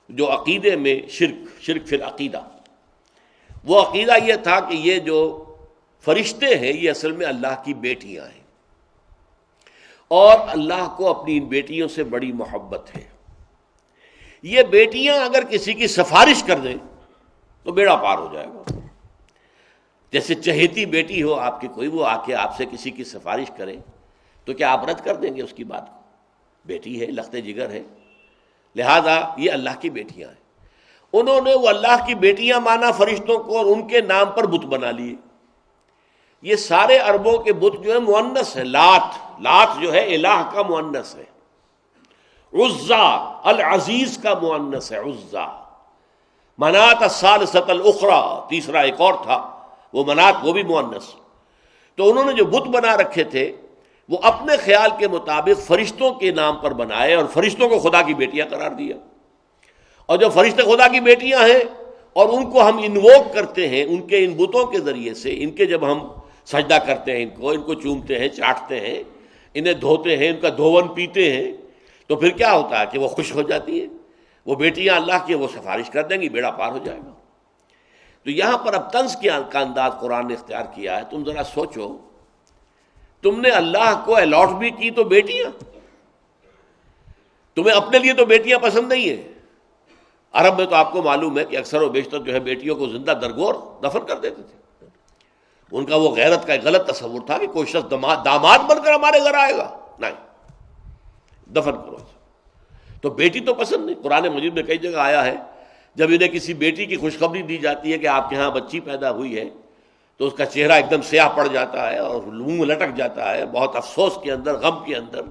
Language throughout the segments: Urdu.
جو عقیدے میں شرک فی العقیدہ، وہ عقیدہ یہ تھا کہ یہ جو فرشتے ہیں یہ اصل میں اللہ کی بیٹیاں ہیں، اور اللہ کو اپنی ان بیٹیوں سے بڑی محبت ہے۔ یہ بیٹیاں اگر کسی کی سفارش کر دیں تو بیڑا پار ہو جائے گا۔ جیسے چہیتی بیٹی ہو آپ کی کوئی، وہ آ کے آپ سے کسی کی سفارش کرے تو کیا آپ رد کر دیں گے اس کی بات کو؟ بیٹی ہے، لخت جگر ہے، لہذا یہ اللہ کی بیٹیاں ہیں۔ انہوں نے وہ اللہ کی بیٹیاں مانا فرشتوں کو، اور ان کے نام پر بت بنا لیے۔ یہ سارے عربوں کے بت جو ہے مؤنث ہے، لات جو ہے الہ کا مؤنث ہے، عزا العزیز کا مؤنث ہے، عزا۔ منات الثالثۃ الاخری، تیسرا ایک اور تھا وہ منات، وہ بھی مؤنث۔ تو انہوں نے جو بت بنا رکھے تھے وہ اپنے خیال کے مطابق فرشتوں کے نام پر بنائے، اور فرشتوں کو خدا کی بیٹیاں قرار دیا۔ اور جو فرشتے خدا کی بیٹیاں ہیں اور ان کو ہم انووک کرتے ہیں ان کے ان بتوں کے ذریعے سے، ان کے جب ہم سجدہ کرتے ہیں، ان کو چومتے ہیں، چاٹتے ہیں، انہیں دھوتے ہیں، ان کا دھون پیتے ہیں، تو پھر کیا ہوتا ہے کہ وہ خوش ہو جاتی ہیں، وہ بیٹیاں اللہ کی، وہ سفارش کر دیں گی، بیڑا پار ہو جائے گا۔ تو یہاں پر اب طنز کا انداز قرآن نے اختیار کیا ہے۔ تم ذرا سوچو، تم نے اللہ کو الاٹ بھی کی تو بیٹیاں، تمہیں اپنے لیے تو بیٹیاں پسند نہیں ہیں۔ عرب میں تو آپ کو معلوم ہے کہ اکثر و بیشتر جو ہے بیٹیوں کو زندہ درگور دفن کر دیتے تھے۔ ان کا وہ غیرت کا ایک غلط تصور تھا کہ کوئی شخص داماد بن کر ہمارے گھر آئے گا، نہیں، دفن کرو۔ تو بیٹی تو پسند نہیں۔ قرآن مجید میں کئی جگہ آیا ہے جب انہیں کسی بیٹی کی خوشخبری دی جاتی ہے کہ آپ کے ہاں بچی پیدا ہوئی ہے تو اس کا چہرہ ایک دم سیاہ پڑ جاتا ہے اور منہ لٹک جاتا ہے، بہت افسوس کے اندر، غم کے اندر،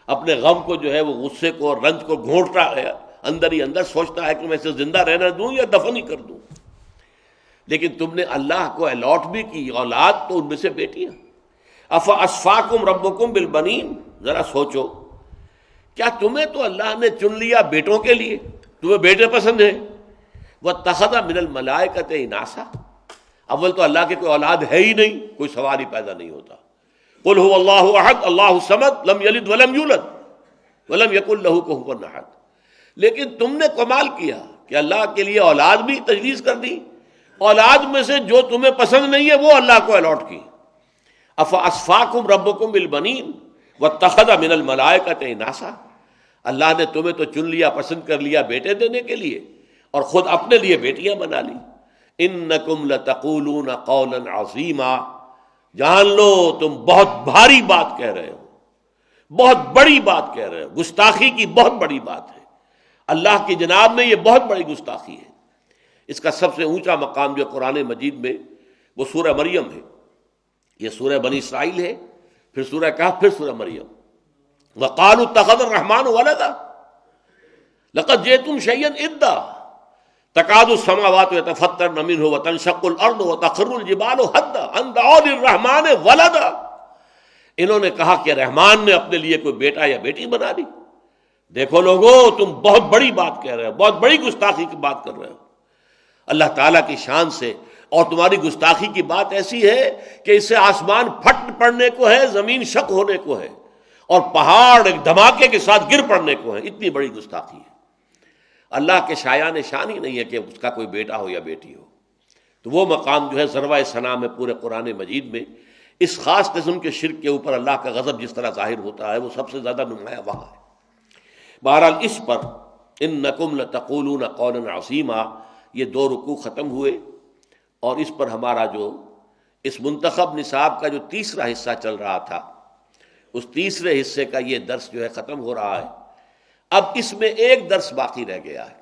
اپنے غم کو جو ہے وہ غصے کو اور رنج کو گھونٹتا ہے، اندر ہی اندر سوچتا ہے کہ میں اسے زندہ رہنا دوں یا دفن ہی کر دوں۔ لیکن تم نے اللہ کو الاٹ بھی کی اولاد، تو ان میں سے بیٹیاں۔ افاصفاکم ربکم بالبنین، ذرا سوچو، کیا تمہیں تو اللہ نے چن لیا بیٹوں کے لیے، تمہیں بیٹے پسند ہیں؟ واتخذ من الملائکۃ اناسا، اول تو اللہ کے کوئی اولاد ہے ہی نہیں، کوئی سوال ہی پیدا نہیں ہوتا۔ قل هو اللہ احد اللہ الصمد لم یلد ولم یولد ولم یکن لہ کفوا احد۔ لیکن تم نے کمال کیا کہ اللہ کے لیے اولاد بھی تجویز کر دی، اولاد میں سے جو تمہیں پسند نہیں ہے وہ اللہ کو الاٹ کی۔ افاصفاکم ربکم بالبنین واتخذ من الملائکۃ اناسا، اللہ نے تمہیں تو چن لیا، پسند کر لیا بیٹے دینے کے لیے، اور خود اپنے لیے بیٹیاں بنا لی۔ انکم لتقولون قولا عظیما، جان لو تم بہت بھاری بات کہہ رہے ہو، بہت بڑی بات کہہ رہے ہو، گستاخی کی بہت بڑی بات ہے، اللہ کی جناب میں یہ بہت بڑی گستاخی ہے۔ اس کا سب سے اونچا مقام جو قرآن مجید میں وہ سورہ مریم ہے، یہ سورہ بنی اسرائیل ہے، پھر سورہ کہف، پھر سورہ مریم۔ وقالوا اتخذ الرحمن ولدا لقد جئتم شيئا ادا تكاد السماوات يتفطرن منه وتنشق الارض وتخر الجبال هدا ان دعوا للرحمن ولدا۔ انہوں نے کہا کہ رحمان نے اپنے لیے کوئی بیٹا یا بیٹی بنا لی۔ دیکھو لوگو، تم بہت بڑی بات کہہ رہے ہو، بہت بڑی گستاخی کی بات کر رہے ہو اللہ تعالیٰ کی شان سے، اور تمہاری گستاخی کی بات ایسی ہے کہ اس سے آسمان پھٹ پڑنے کو ہے، زمین شق ہونے کو ہے، اور پہاڑ ایک دھماکے کے ساتھ گر پڑنے کو ہے، اتنی بڑی گستاخی ہے۔ اللہ کے شایان شان ہی نہیں ہے کہ اس کا کوئی بیٹا ہو یا بیٹی ہو۔ تو وہ مقام جو ہے ذروۂ ثنا میں پورے قرآن مجید میں اس خاص قسم کے شرک کے اوپر اللہ کا غضب جس طرح ظاہر ہوتا ہے وہ سب سے زیادہ نمایاں وہاں ہے۔ بہرحال اس پر انکم لتقولون قولا عظیما، یہ 2 رکوع ختم ہوئے، اور اس پر ہمارا جو اس منتخب نصاب کا جو تیسرا حصہ چل رہا تھا، اس تیسرے حصے کا یہ درس جو ہے ختم ہو رہا ہے۔ اب اس میں ایک درس باقی رہ گیا ہے،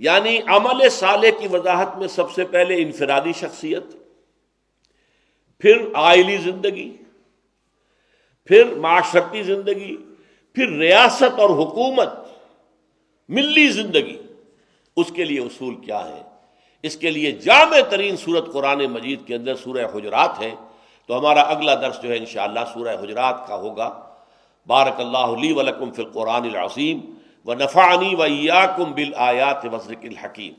یعنی عمل صالح کی وضاحت میں سب سے پہلے انفرادی شخصیت، پھر عائلی زندگی، پھر معاشرتی زندگی، پھر ریاست اور حکومت، ملی زندگی، اس کے لیے اصول کیا ہے۔ اس کے لیے جامع ترین سورت قرآن مجید کے اندر سورہ حجرات ہے۔ تو ہمارا اگلا درس جو ہے انشاءاللہ سورہ حجرات کا ہوگا۔ بارک اللہ لی ولکم فی القرآن العظیم ونفعنی وإیاکم بالآیات والذکر الحکیم۔